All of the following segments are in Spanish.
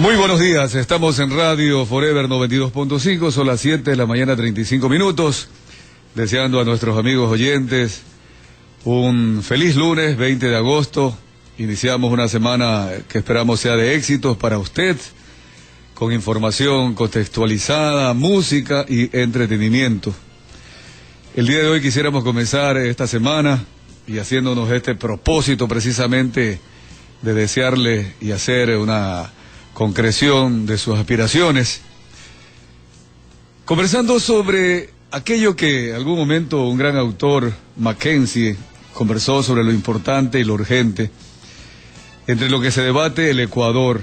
Muy buenos días, estamos en Radio Forever 92.5, son las 7 de la mañana 35 minutos, deseando a nuestros amigos oyentes un feliz lunes 20 de agosto, iniciamos una semana que esperamos sea de éxitos para usted, con información contextualizada, música y entretenimiento. El día de hoy quisiéramos comenzar esta semana y haciéndonos este propósito precisamente de desearle y hacer una concreción de sus aspiraciones, conversando sobre aquello que en algún momento un gran autor, Mackenzie, conversó sobre lo importante y lo urgente entre lo que se debate el Ecuador.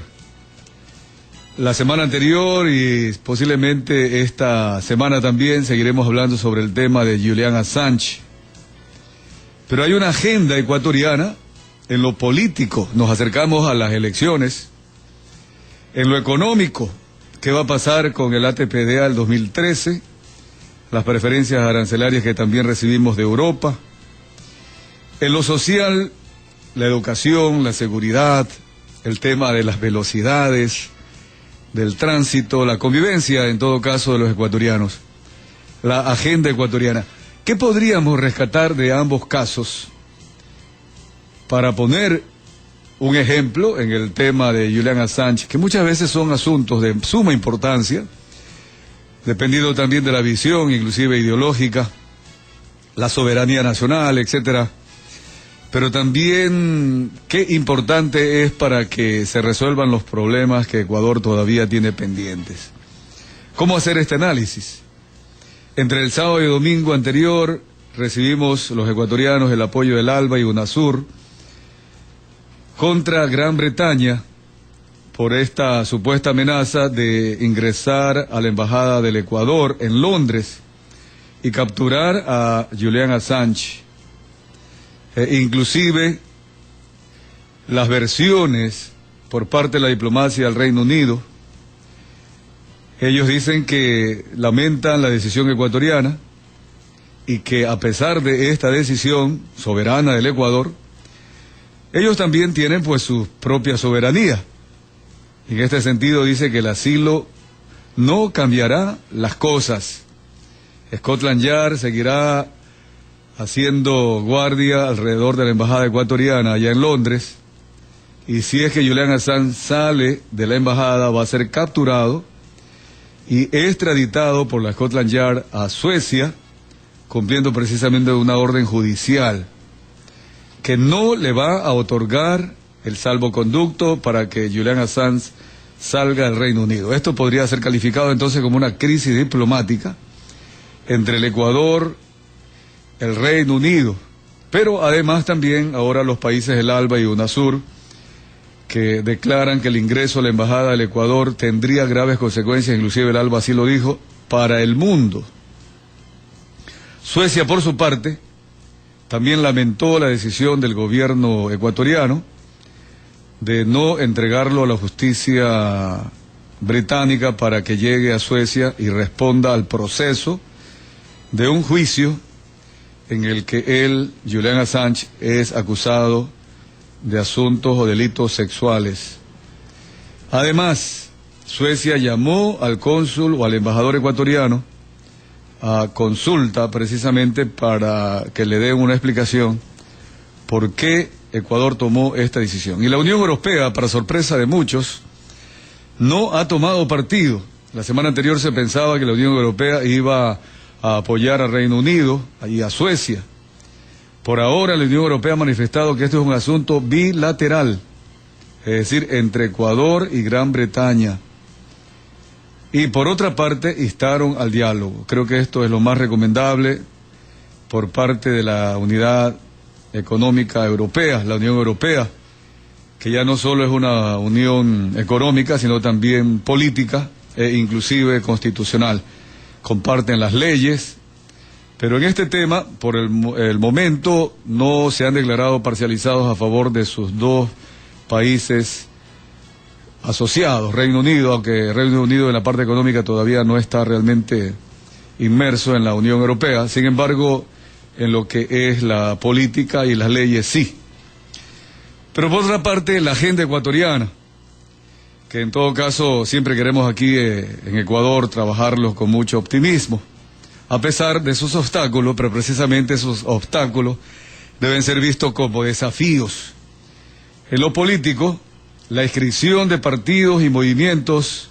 La semana anterior y posiblemente esta semana también seguiremos hablando sobre el tema de Julian Assange, pero hay una agenda ecuatoriana en lo político, nos acercamos a las elecciones. En lo económico, ¿qué va a pasar con el ATPDA del 2013? Las preferencias arancelarias que también recibimos de Europa. En lo social, la educación, la seguridad, el tema de las velocidades, del tránsito, la convivencia, en todo caso, de los ecuatorianos. La agenda ecuatoriana. ¿Qué podríamos rescatar de ambos casos para poner un ejemplo en el tema de Julian Assange, que muchas veces son asuntos de suma importancia, dependiendo también de la visión, inclusive ideológica, la soberanía nacional, etcétera, pero también qué importante es para que se resuelvan los problemas que Ecuador todavía tiene pendientes? ¿Cómo hacer este análisis? Entre el sábado y domingo anterior recibimos los ecuatorianos el apoyo del ALBA y UNASUR contra Gran Bretaña por esta supuesta amenaza de ingresar a la Embajada del Ecuador en Londres y capturar a Julian Assange. Inclusive las versiones por parte de la diplomacia del Reino Unido, ellos dicen que lamentan la decisión ecuatoriana y que a pesar de esta decisión soberana del Ecuador, ellos también tienen pues su propia soberanía. En este sentido dice que el asilo no cambiará las cosas. Scotland Yard seguirá haciendo guardia alrededor de la embajada ecuatoriana allá en Londres, y si es que Julian Assange sale de la embajada va a ser capturado y extraditado por la Scotland Yard a Suecia, cumpliendo precisamente una orden judicial que no le va a otorgar el salvoconducto para que Julian Assange salga del Reino Unido. Esto podría ser calificado entonces como una crisis diplomática entre el Ecuador, el Reino Unido, pero además también ahora los países del ALBA y UNASUR, que declaran que el ingreso a la Embajada del Ecuador tendría graves consecuencias, inclusive el ALBA así lo dijo, para el mundo. Suecia, por su parte, también lamentó la decisión del gobierno ecuatoriano de no entregarlo a la justicia británica para que llegue a Suecia y responda al proceso de un juicio en el que él, Julian Assange, es acusado de asuntos o delitos sexuales. Además, Suecia llamó al cónsul o al embajador ecuatoriano a consulta precisamente para que le den una explicación por qué Ecuador tomó esta decisión. Y la Unión Europea, para sorpresa de muchos, no ha tomado partido. La semana anterior se pensaba que la Unión Europea iba a apoyar al Reino Unido y a Suecia. Por ahora la Unión Europea ha manifestado que esto es un asunto bilateral, es decir, entre Ecuador y Gran Bretaña. Y por otra parte, instaron al diálogo. Creo que esto es lo más recomendable por parte de la Unidad Económica Europea, la Unión Europea, que ya no solo es una unión económica, sino también política e inclusive constitucional. Comparten las leyes, pero en este tema, por el momento, no se han declarado parcializados a favor de sus dos países asociados, Reino Unido, aunque Reino Unido en la parte económica todavía no está realmente inmerso en la Unión Europea, sin embargo, en lo que es la política y las leyes sí. Pero por otra parte, la agenda ecuatoriana, que en todo caso siempre queremos aquí en Ecuador trabajarlos con mucho optimismo, a pesar de sus obstáculos, pero precisamente esos obstáculos deben ser vistos como desafíos. En lo político, la inscripción de partidos y movimientos,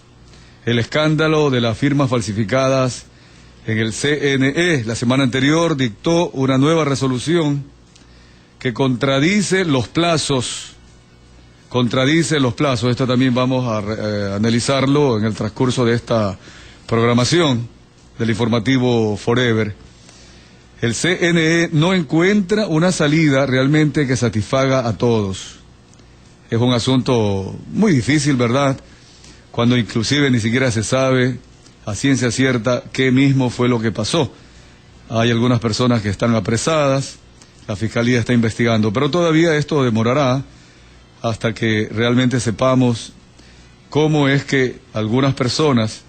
el escándalo de las firmas falsificadas en el CNE, la semana anterior dictó una nueva resolución que contradice los plazos. Esto también vamos a analizarlo en el transcurso de esta programación del informativo Forever. El CNE no encuentra una salida realmente que satisfaga a todos. Es un asunto muy difícil, ¿verdad? Cuando inclusive ni siquiera se sabe a ciencia cierta qué mismo fue lo que pasó. Hay algunas personas que están apresadas, la Fiscalía está investigando, pero todavía esto demorará hasta que realmente sepamos cómo es que algunas personas,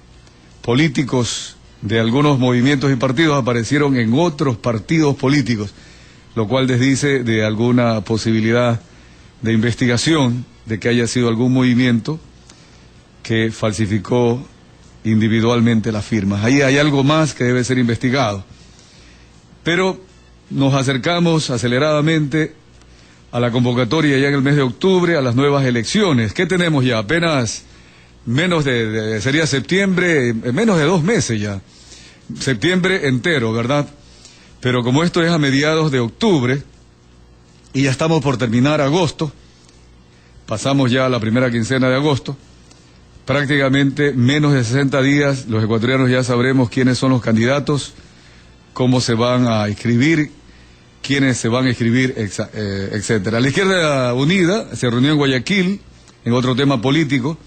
políticos de algunos movimientos y partidos, aparecieron en otros partidos políticos, lo cual desdice de alguna posibilidad de investigación de que haya sido algún movimiento que falsificó individualmente las firmas. Ahí hay algo más que debe ser investigado. Pero nos acercamos aceleradamente a la convocatoria ya en el mes de octubre, a las nuevas elecciones. ¿Qué tenemos ya? Apenas sería septiembre, menos de 2 meses ya. Septiembre entero, ¿verdad? Pero como esto es a mediados de octubre, y ya estamos por terminar agosto, pasamos ya a la primera quincena de agosto, prácticamente menos de 60 días, los ecuatorianos ya sabremos quiénes son los candidatos, cómo se van a inscribir, quiénes se van a inscribir, etcétera. La Izquierda Unida se reunió en Guayaquil en otro tema político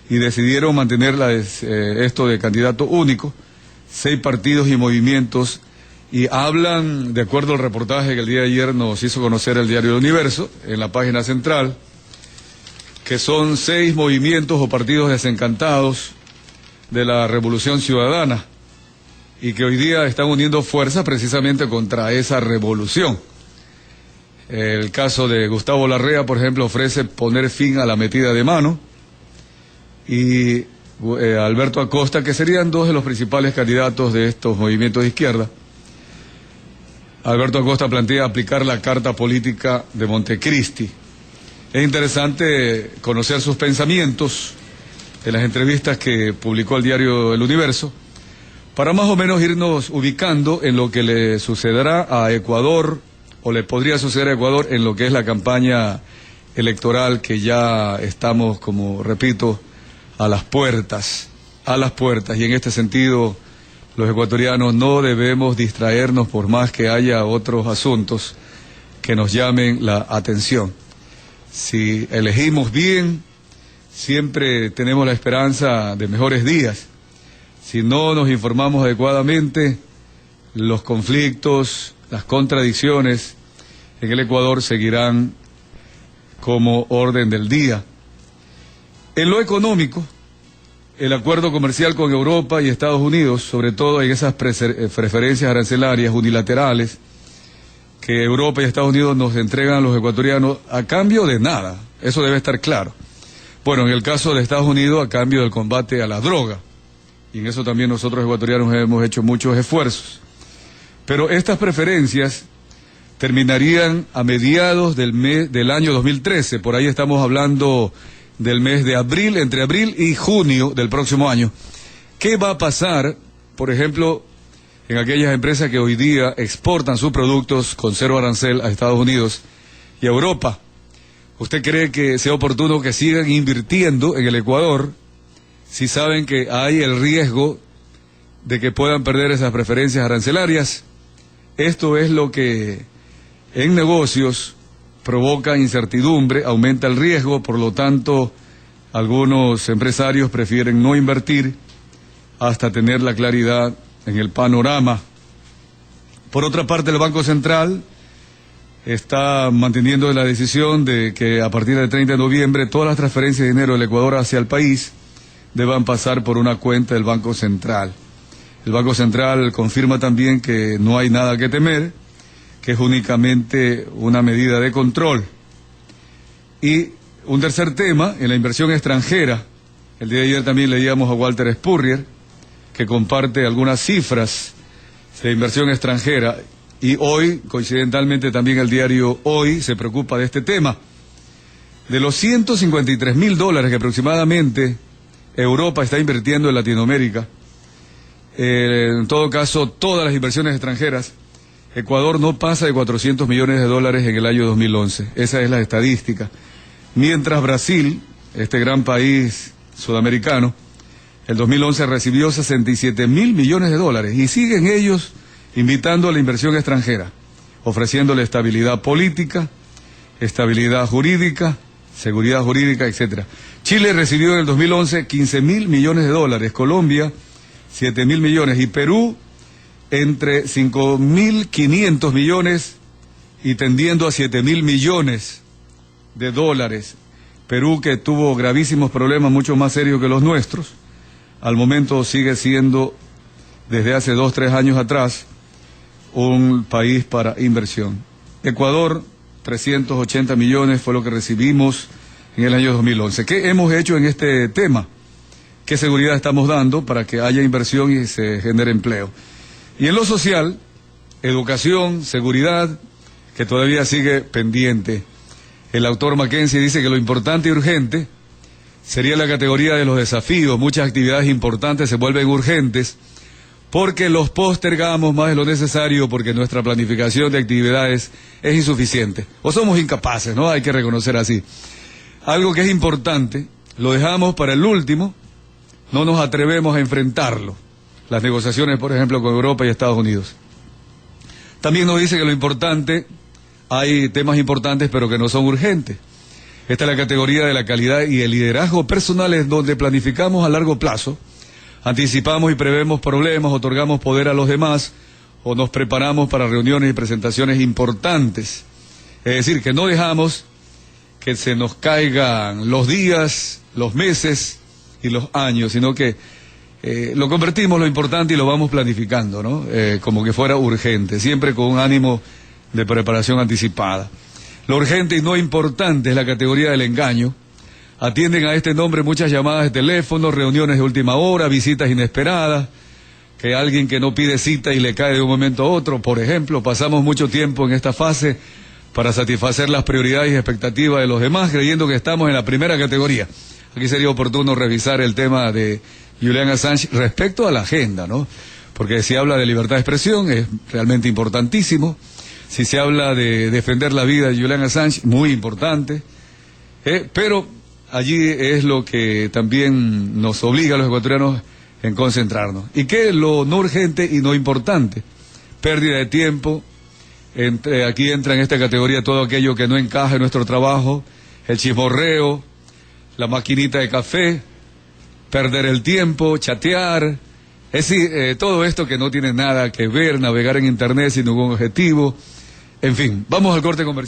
y decidieron mantener esto de candidato único, 6 partidos y movimientos, y hablan, de acuerdo al reportaje que el día de ayer nos hizo conocer el diario El Universo, en la página central, que son 6 movimientos o partidos desencantados de la Revolución Ciudadana y que hoy día están uniendo fuerzas precisamente contra esa revolución. El caso de Gustavo Larrea, por ejemplo, ofrece poner fin a la metida de mano, y Alberto Acosta, que serían 2 de los principales candidatos de estos movimientos de izquierda. Alberto Acosta plantea aplicar la carta política de Montecristi. Es interesante conocer sus pensamientos en las entrevistas que publicó el diario El Universo, para más o menos irnos ubicando en lo que le sucederá a Ecuador, o le podría suceder a Ecuador en lo que es la campaña electoral, que ya estamos, como repito, a las puertas, y en este sentido los ecuatorianos no debemos distraernos por más que haya otros asuntos que nos llamen la atención. Si elegimos bien, siempre tenemos la esperanza de mejores días. Si no nos informamos adecuadamente, los conflictos, las contradicciones en el Ecuador seguirán como orden del día. En lo económico, el acuerdo comercial con Europa y Estados Unidos, sobre todo en esas preferencias arancelarias unilaterales que Europa y Estados Unidos nos entregan a los ecuatorianos a cambio de nada, eso debe estar claro. Bueno, en el caso de Estados Unidos, a cambio del combate a la droga, y en eso también nosotros ecuatorianos hemos hecho muchos esfuerzos. Pero estas preferencias terminarían a mediados del año 2013, por ahí estamos hablando del mes de abril, entre abril y junio del próximo año. ¿Qué va a pasar, por ejemplo, en aquellas empresas que hoy día exportan sus productos con 0 arancel a Estados Unidos y a Europa? ¿Usted cree que sea oportuno que sigan invirtiendo en el Ecuador si saben que hay el riesgo de que puedan perder esas preferencias arancelarias? Esto es lo que en negocios provoca incertidumbre, aumenta el riesgo, por lo tanto, algunos empresarios prefieren no invertir hasta tener la claridad en el panorama. Por otra parte, el Banco Central está manteniendo la decisión de que a partir del 30 de noviembre todas las transferencias de dinero del Ecuador hacia el país deban pasar por una cuenta del Banco Central. El Banco Central confirma también que no hay nada que temer, que es únicamente una medida de control. Y un tercer tema, en la inversión extranjera, El día de ayer también leíamos a Walter Spurrier, que comparte algunas cifras de inversión extranjera, y hoy, coincidentalmente, también el diario Hoy se preocupa de este tema. De los $153.000 que aproximadamente Europa está invirtiendo en Latinoamérica, en todo caso, todas las inversiones extranjeras, Ecuador no pasa de $400 millones en el año 2011. Esa es la estadística. Mientras Brasil, este gran país sudamericano, el 2011 recibió $67.000 millones y siguen ellos invitando a la inversión extranjera, ofreciéndole estabilidad política, estabilidad jurídica, seguridad jurídica, etcétera. Chile recibió en el 2011 $15.000 millones, Colombia 7.000 millones y Perú entre 5.500 millones y tendiendo a 7.000 millones de dólares. Perú, que tuvo gravísimos problemas, mucho más serios que los nuestros, al momento sigue siendo, desde hace 2-3 años atrás, un país para inversión. Ecuador, 380 millones fue lo que recibimos en el año 2011. ¿Qué hemos hecho en este tema? ¿Qué seguridad estamos dando para que haya inversión y se genere empleo? Y en lo social, educación, seguridad, que todavía sigue pendiente. El autor Mackenzie dice que lo importante y urgente sería la categoría de los desafíos. Muchas actividades importantes se vuelven urgentes porque los postergamos más de lo necesario, porque nuestra planificación de actividades es insuficiente. O somos incapaces, ¿no? Hay que reconocer así. Algo que es importante, lo dejamos para el último, no nos atrevemos a enfrentarlo. Las negociaciones, por ejemplo, con Europa y Estados Unidos. También nos dice que lo importante, hay temas importantes pero que no son urgentes. Esta es la categoría de la calidad y el liderazgo personal, es donde planificamos a largo plazo, anticipamos y prevemos problemas, otorgamos poder a los demás o nos preparamos para reuniones y presentaciones importantes. Es decir, que no dejamos que se nos caigan los días, los meses y los años, sino que lo convertimos lo importante y lo vamos planificando, ¿no? Como que fuera urgente, siempre con un ánimo de preparación anticipada. Lo urgente y no importante es la categoría del engaño. Atienden a este nombre muchas llamadas de teléfono, reuniones de última hora, visitas inesperadas, que alguien que no pide cita y le cae de un momento a otro. Por ejemplo, pasamos mucho tiempo en esta fase para satisfacer las prioridades y expectativas de los demás, creyendo que estamos en la primera categoría. Aquí sería oportuno revisar el tema de Julian Assange respecto a la agenda, ¿no? Porque si habla de libertad de expresión es realmente importantísimo. Si se habla de defender la vida de Julian Assange, muy importante. Pero allí es lo que también nos obliga a los ecuatorianos en concentrarnos. ¿Y qué es lo no urgente y no importante? Pérdida de tiempo. Aquí entra en esta categoría todo aquello que no encaja en nuestro trabajo, el chismorreo, la maquinita de café, perder el tiempo, chatear, es decir, todo esto que no tiene nada que ver, navegar en internet sin ningún objetivo, en fin, vamos al corte comercial.